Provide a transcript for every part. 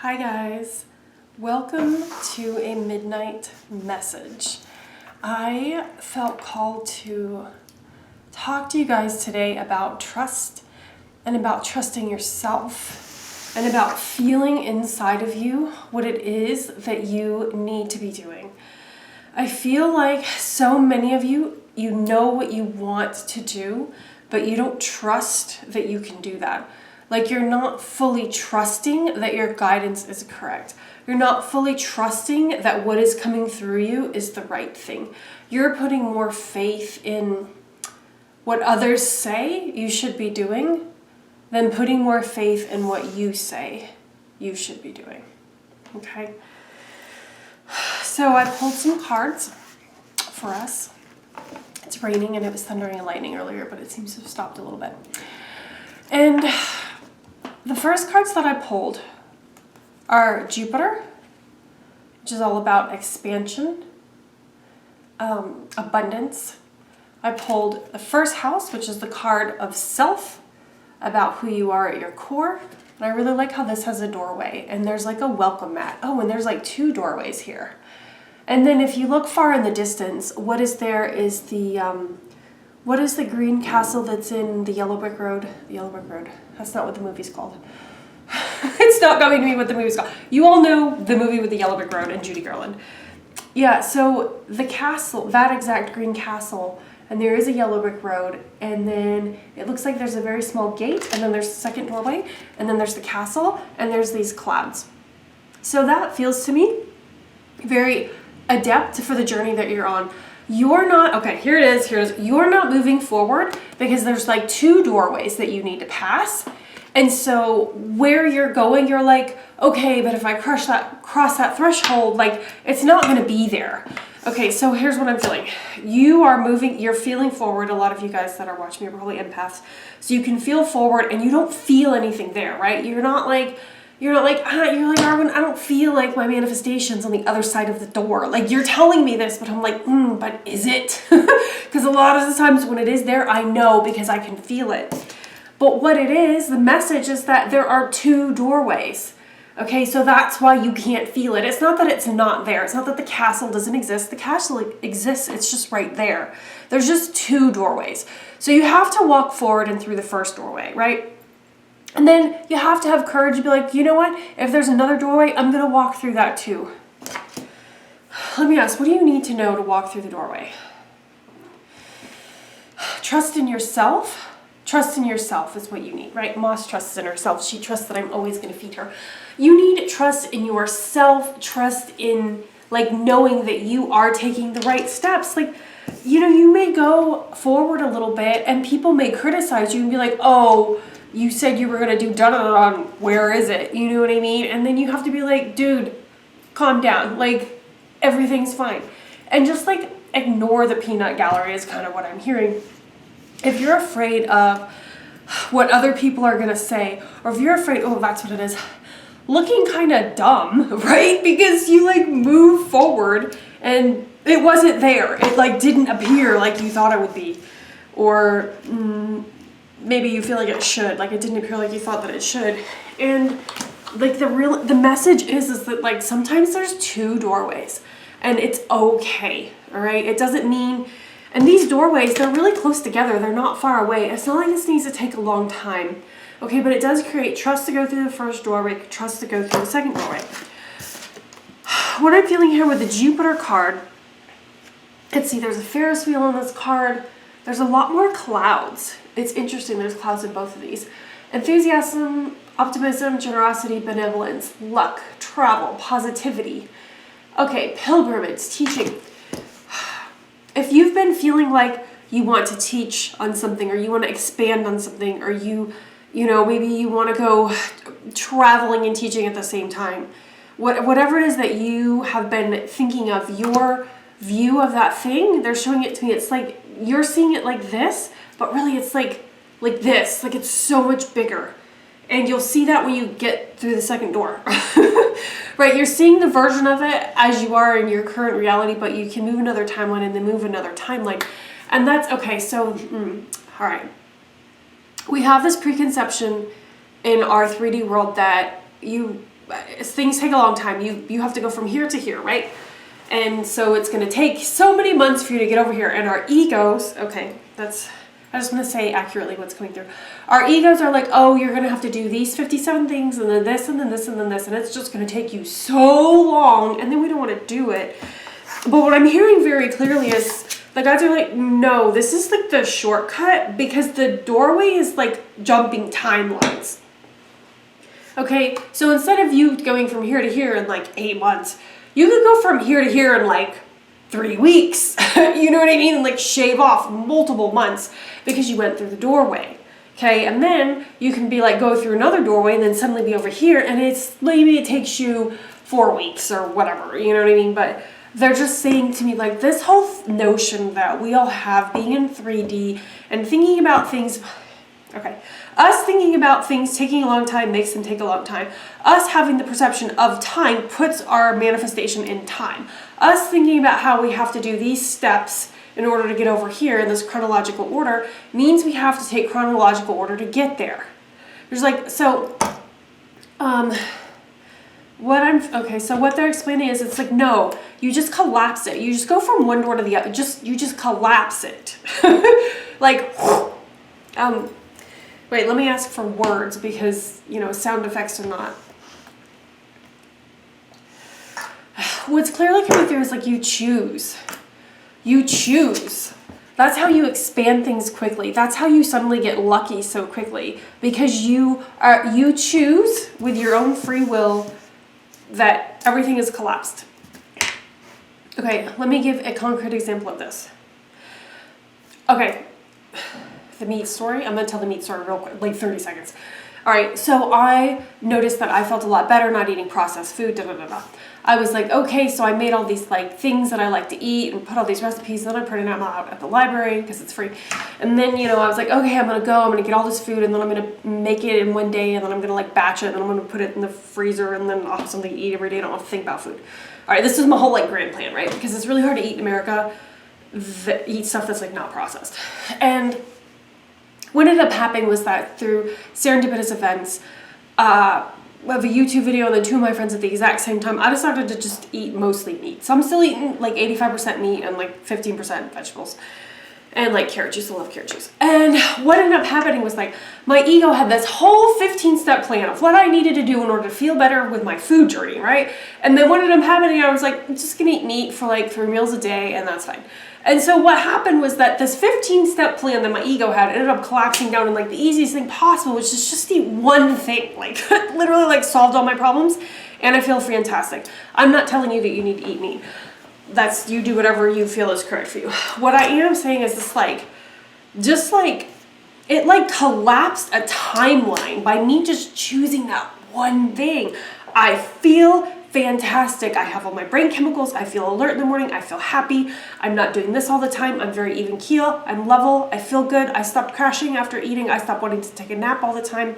Hi guys, welcome to a midnight message. I felt called to talk to you guys today about trust and about trusting yourself and about feeling inside of you what it is that you need to be doing. I feel like so many of you know what you want to do, but you don't trust that you can do that. Like you're not fully trusting that your guidance is correct. You're not fully trusting that what is coming through you is the right thing. You're putting more faith in what others say you should be doing than putting more faith in what you say you should be doing. Okay? So I pulled some cards for us. It's raining and it was thundering and lightning earlier, but it seems to have stopped a little bit. And the first cards that I pulled are Jupiter, which is all about expansion, abundance. I pulled the first house, which is the card of self, about who you are at your core. And I really like how this has a doorway and there's like a welcome mat. Oh, and there's like 2 doorways here. And then if you look far in the distance, what is there is what is the green castle that's in the Yellow Brick Road? The Yellow Brick Road. That's not what the movie's called. It's not coming to me what the movie's called. You all know the movie with the Yellow Brick Road and Judy Garland. Yeah, so the castle, that exact green castle, and there is a Yellow Brick Road, and then it looks like there's a very small gate, and then there's the second doorway, and then there's the castle, and there's these clouds. So that feels to me very adept for the journey that you're on. You're not, okay, here it is, you're not moving forward because there's like 2 doorways that you need to pass. And so where you're going, you're like, okay, but if I cross that threshold, like it's not gonna be there. Okay, so here's what I'm feeling. You are moving, you're feeling forward. A lot of you guys that are watching me are probably empaths. So you can feel forward and you don't feel anything there, right? You're like, Arwen, I don't feel like my manifestation's on the other side of the door. Like, you're telling me this, but I'm like, but is it? Because a lot of the times when it is there, I know because I can feel it. But what it is, the message is that there are 2 doorways. Okay, so that's why you can't feel it. It's not that it's not there. It's not that the castle doesn't exist. The castle exists. It's just right there. There's just 2 doorways. So you have to walk forward and through the first doorway, right? And then you have to have courage to be like, you know what? If there's another doorway, I'm going to walk through that too. Let me ask, what do you need to know to walk through the doorway? Trust in yourself. Trust in yourself is what you need, right? Moss trusts in herself. She trusts that I'm always going to feed her. You need trust in yourself. Trust in like knowing that you are taking the right steps. Like, you know, you may go forward a little bit and people may criticize you and be like, oh, you said you were going to do da-da-da-da, where is it? You know what I mean? And then you have to be like, dude, calm down. Like, everything's fine. And just like ignore the peanut gallery is kind of what I'm hearing. If you're afraid of what other people are going to say, or if you're afraid, oh, that's what it is, looking kind of dumb, right? Because you like move forward and it wasn't there. It like didn't appear like you thought it would be. Or maybe you feel like it should, like it didn't appear like you thought that it should. And like the message is that like sometimes there's 2 doorways and it's okay, all right? It doesn't mean, and these doorways, they're really close together. They're not far away. It's not like this needs to take a long time, okay? But it does create trust to go through the first doorway, trust to go through the second doorway. What I'm feeling here with the Jupiter card, let's see, there's a Ferris wheel on this card. There's a lot more clouds. It's interesting, there's clouds in both of these. Enthusiasm, optimism, generosity, benevolence, luck, travel, positivity. Okay, pilgrimage, teaching. If you've been feeling like you want to teach on something or you want to expand on something or you know, maybe you want to go traveling and teaching at the same time, whatever it is that you have been thinking of, your view of that thing, they're showing it to me. It's like you're seeing it like this, but really it's like this, like it's so much bigger. And you'll see that when you get through the second door, right? You're seeing the version of it as you are in your current reality, but you can move another timeline and then move another timeline. And that's okay. So, all right. We have this preconception in our 3D world that you things take a long time. You have to go from here to here, right? And so it's going to take so many months for you to get over here. And our egos, okay, I just want to say accurately what's coming through. Our egos are like, oh, you're going to have to do these 57 things and then this and then this and then this. And it's just going to take you so long. And then we don't want to do it. But what I'm hearing very clearly is the guys are like, no, this is like the shortcut because the doorway is like jumping timelines. Okay, so instead of you going from here to here in like 8 months, you could go from here to here in like 3 weeks. You know what I mean? And like shave off multiple months because you went through the doorway. Okay, and then you can be like go through another doorway and then suddenly be over here, and it's maybe it takes you 4 weeks or whatever. You know what I mean? But they're just saying to me like this whole notion that we all have being in 3D and thinking about things. Okay, us thinking about things taking a long time makes them take a long time. Us having the perception of time puts our manifestation in time. Us thinking about how we have to do these steps in order to get over here in this chronological order means we have to take chronological order to get there. There's like, so, what they're explaining is it's like, no, you just collapse it. You just go from one door to the other. You just collapse it. Like, wait, let me ask for words because, you know, sound effects are not. What's clearly coming through is like you choose. You choose. That's how you expand things quickly. That's how you suddenly get lucky so quickly because you choose with your own free will that everything is collapsed. Okay, let me give a concrete example of this. Okay. The meat story. I'm going to tell the meat story real quick, like 30 seconds. All right, so I noticed that I felt a lot better not eating processed food, I was like, okay, so I made all these like things that I like to eat and put all these recipes, and then I printed them out at the library because it's free. And then, you know, I was like, okay, I'm going to get all this food, and then I'm going to make it in one day, and then I'm going to like batch it, and then I'm going to put it in the freezer, and then I'll have something to eat every day. I don't have to think about food. All right, this is my whole like grand plan, right? Because it's really hard to eat in America, eat stuff that's like not processed. And what ended up happening was that through serendipitous events, of a YouTube video and then 2 of my friends at the exact same time, I decided to just eat mostly meat. So I'm still eating like 85% meat and like 15% vegetables. And like carrot juice, I love carrot juice. And what ended up happening was like my ego had this whole 15-step plan of what I needed to do in order to feel better with my food journey, right? And then what ended up happening, I was like, I'm just gonna eat meat for like 3 meals a day and that's fine. And so what happened was that this 15-step plan that my ego had ended up collapsing down in like the easiest thing possible, which is just eat one thing. Like literally like solved all my problems and I feel fantastic. I'm not telling you that you need to eat meat. That's, you do whatever you feel is correct for you. What I am saying is this like, just like, it like collapsed a timeline by me just choosing that one thing. I feel fantastic. I have all my brain chemicals. I feel alert in the morning. I feel happy. I'm not doing this all the time. I'm very even keel. I'm level. I feel good. I stopped crashing after eating. I stopped wanting to take a nap all the time.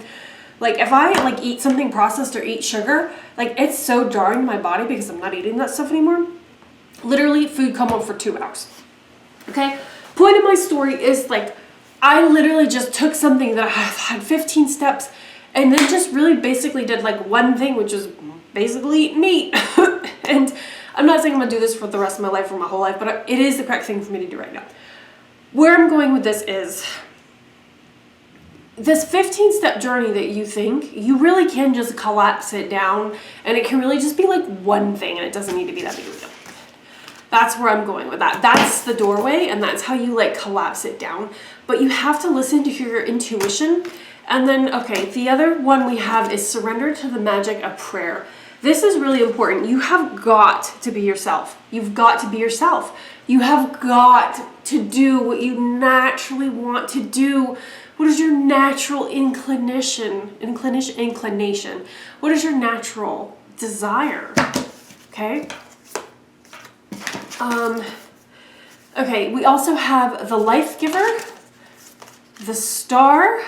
Like if I like eat something processed or eat sugar, like it's so jarring to my body because I'm not eating that stuff anymore. Literally food come on for 2 hours. Okay. Point of my story is like, I literally just took something that I had 15 steps and then just really basically did like one thing, which is basically eat meat. And I'm not saying I'm gonna do this for the rest of my life or my whole life, but it is the correct thing for me to do right now. Where I'm going with this is this 15-step journey that you think, you really can just collapse it down and it can really just be like one thing and it doesn't need to be that big of a deal. That's where I'm going with that. That's the doorway and that's how you like collapse it down. But you have to listen to your intuition. And then, okay, the other one we have is surrender to the magic of prayer. This is really important. You have got to be yourself. You've got to be yourself. You have got to do what you naturally want to do. What is your natural inclination? What is your natural desire? Okay. Okay, we also have the life giver, the star,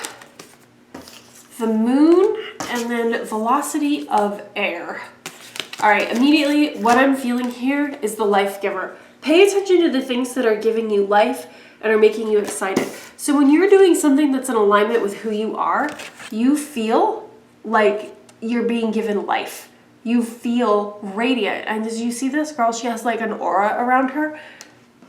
the moon, and then velocity of air. All right, immediately what I'm feeling here is the life giver. Pay attention to the things that are giving you life and are making you excited. So when you're doing something that's in alignment with who you are, you feel like you're being given life. you feel radiant. And as you see this girl, she has like an aura around her,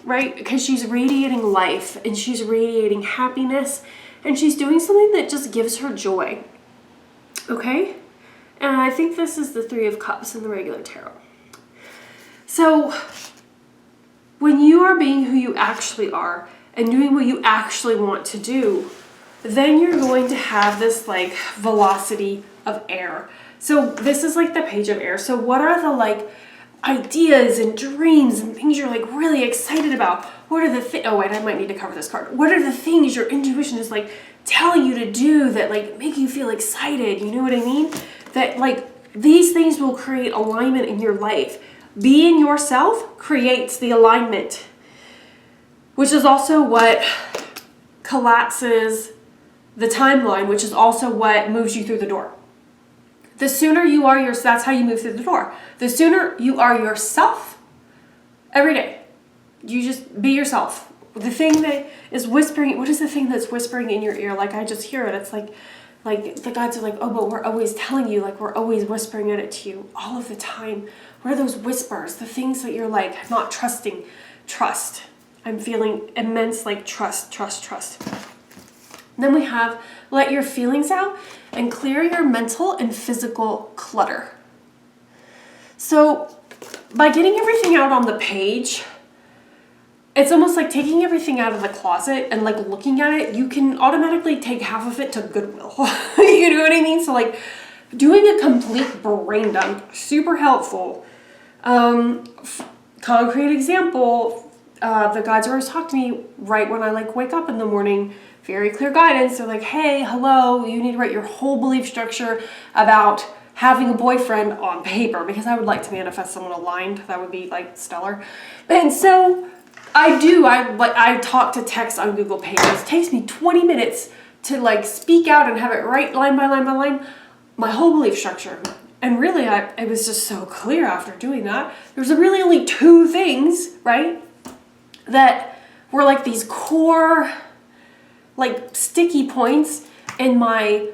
right? Because she's radiating life and she's radiating happiness and she's doing something that just gives her joy. Okay? And I think this is the Three of Cups in the regular tarot. So when you are being who you actually are and doing what you actually want to do, then you're going to have this like velocity of air. So this is like the Page of Air. So what are the like ideas and dreams and things you're like really excited about? What are the things, oh wait, I might need to cover this card. What are the things your intuition is like telling you to do that like make you feel excited? You know what I mean? That like these things will create alignment in your life. Being yourself creates the alignment, which is also what collapses the timeline, which is also what moves you through the door. The sooner you are that's how you move through the door. The sooner you are yourself every day, you just be yourself. The thing that is whispering, what is the thing that's whispering in your ear? Like I just hear it. It's like the guides are like, oh, but we're always telling you, like we're always whispering it to you all of the time. What are those whispers? The things that you're like not trusting. Trust. I'm feeling immense like trust. Then we have let your feelings out and clear your mental and physical clutter. So by getting everything out on the page, it's almost like taking everything out of the closet and like looking at it, you can automatically take half of it to Goodwill. You know what I mean? So like doing a complete brain dump, super helpful. Concrete example, the guides always talk to me right when I like wake up in the morning. Very clear guidance. They're like, hey, hello, you need to write your whole belief structure about having a boyfriend on paper, because I would like to manifest someone aligned. That would be like stellar. And so I talk to text on Google Pages. It takes me 20 minutes to like speak out and have it right line by line by line, my whole belief structure. And really, it was just so clear after doing that. There's really only two things, right, that were like these core like sticky points in my,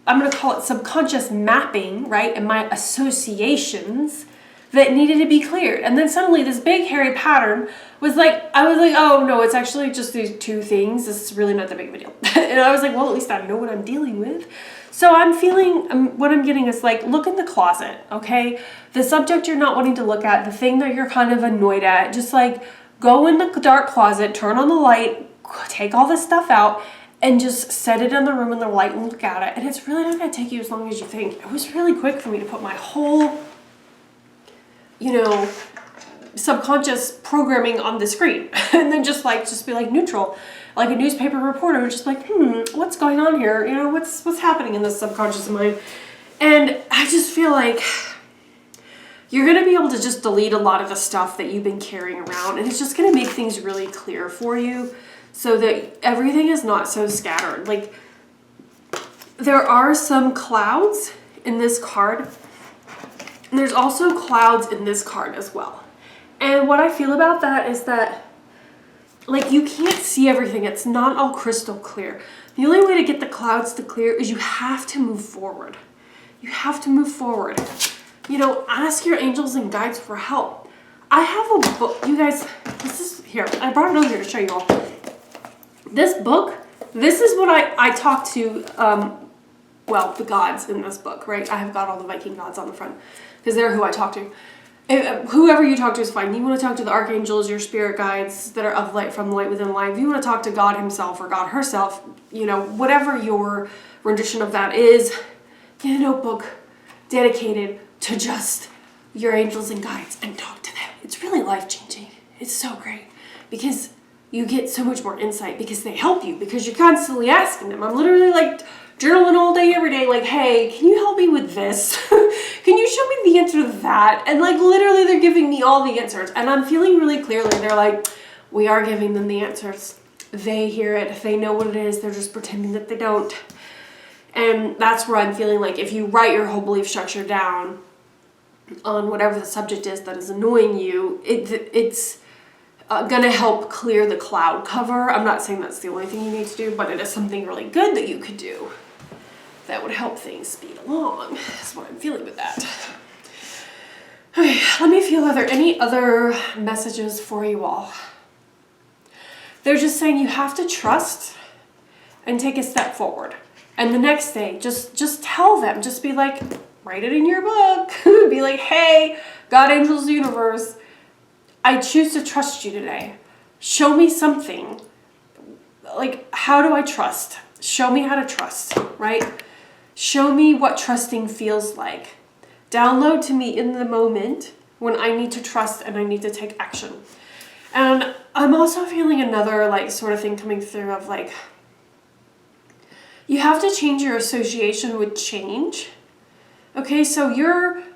I'm going to call it subconscious mapping, right? And my associations that needed to be cleared. And then suddenly this big hairy pattern was like, I was like, oh no, it's actually just these two things. This is really not that big of a deal. And I was like, well, at least I know what I'm dealing with. So I'm feeling, what I'm getting is like, look in the closet, okay? The subject you're not wanting to look at, the thing that you're kind of annoyed at, just like go in the dark closet, turn on the light, take all this stuff out and just set it in the room in the light and look at it. And it's really not going to take you as long as you think. It was really quick for me to put my whole, subconscious programming on the screen and then just be like neutral, like a newspaper reporter, just like, what's going on here? What's happening in this subconscious mind? And I just feel like you're going to be able to just delete a lot of the stuff that you've been carrying around, and it's just going to make things really clear for you so that everything is not so scattered. Like, there are some clouds in this card, and there's also clouds in this card as well. And what I feel about that is that, like, you can't see everything. It's not all crystal clear. The only way to get the clouds to clear is you have to move forward. You have to move forward. Ask your angels and guides for help. I have a book, you guys, this is here. I brought it over here to show you all. This book, this is what I talk to, the gods in this book, right? I have got all the Viking gods on the front because they're who I talk to. Whoever you talk to is fine. You want to talk to the archangels, your spirit guides that are of light, from the light within light. If you want to talk to God himself or God herself, whatever your rendition of that is, get a notebook dedicated to just your angels and guides and talk to them. It's really life-changing. It's so great because you get so much more insight because they help you, because you're constantly asking them. I'm literally like journaling all day, every day, like, hey, can you help me with this? Can you show me the answer to that? And like literally they're giving me all the answers, and I'm feeling really clearly. They're like, we are giving them the answers. They hear it. They know what it is. They're just pretending that they don't. And that's where I'm feeling like if you write your whole belief structure down on whatever the subject is that is annoying you, it's going to help clear the cloud cover. I'm not saying that's the only thing you need to do, but it is something really good that you could do that would help things speed along. That's what I'm feeling with that. Okay, let me feel, are there any other messages for you all? They're just saying you have to trust and take a step forward. And the next day, just tell them, just be like, write it in your book. Be like, hey, God, angels, universe, I choose to trust you today. Show me something. Like, how do I trust? Show me how to trust, right? Show me what trusting feels like. Download to me in the moment when I need to trust and I need to take action. And I'm also feeling another like sort of thing coming through of like, you have to change your association with change. Okay, so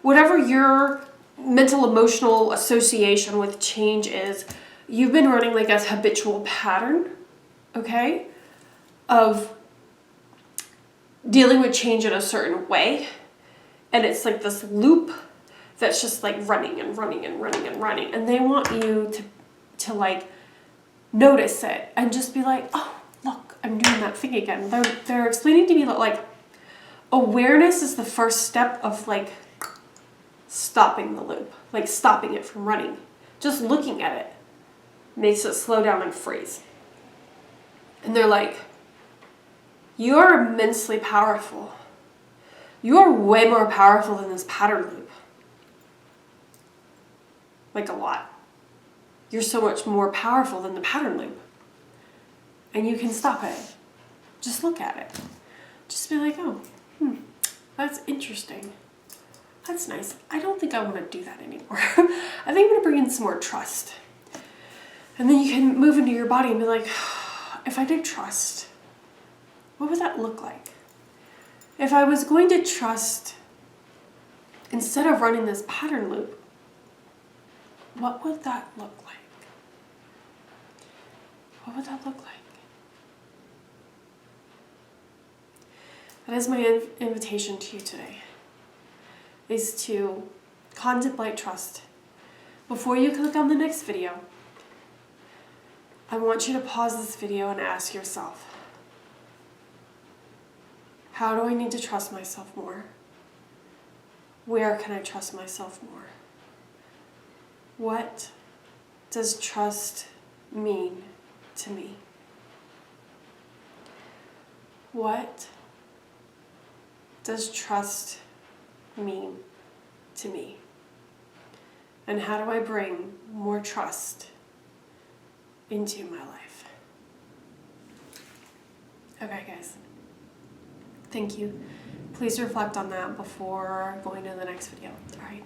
whatever your mental emotional association with change is, you've been running like a habitual pattern, okay, of dealing with change in a certain way. And it's like this loop that's just like running and running and running and running. And they want you to like notice it and just be like, oh, look, I'm doing that thing again. They're explaining to me that like awareness is the first step of like stopping the loop, like stopping it from running. Just looking at it makes it slow down and freeze. And they're like, you are immensely powerful. You are way more powerful than this pattern loop. Like a lot. You're so much more powerful than the pattern loop. And you can stop it. Just look at it. Just be like, oh, that's interesting. That's nice. I don't think I want to do that anymore. I think I'm going to bring in some more trust. And then you can move into your body and be like, if I did trust, what would that look like? If I was going to trust, instead of running this pattern loop, what would that look like? What would that look like? That is my invitation to you today, is to contemplate trust. Before you click on the next video, I want you to pause this video and ask yourself, how do I need to trust myself more? Where can I trust myself more? What does trust mean to me? What does trust mean to me? And how do I bring more trust into my life? Okay, guys. Thank you. Please reflect on that before going to the next video. All right.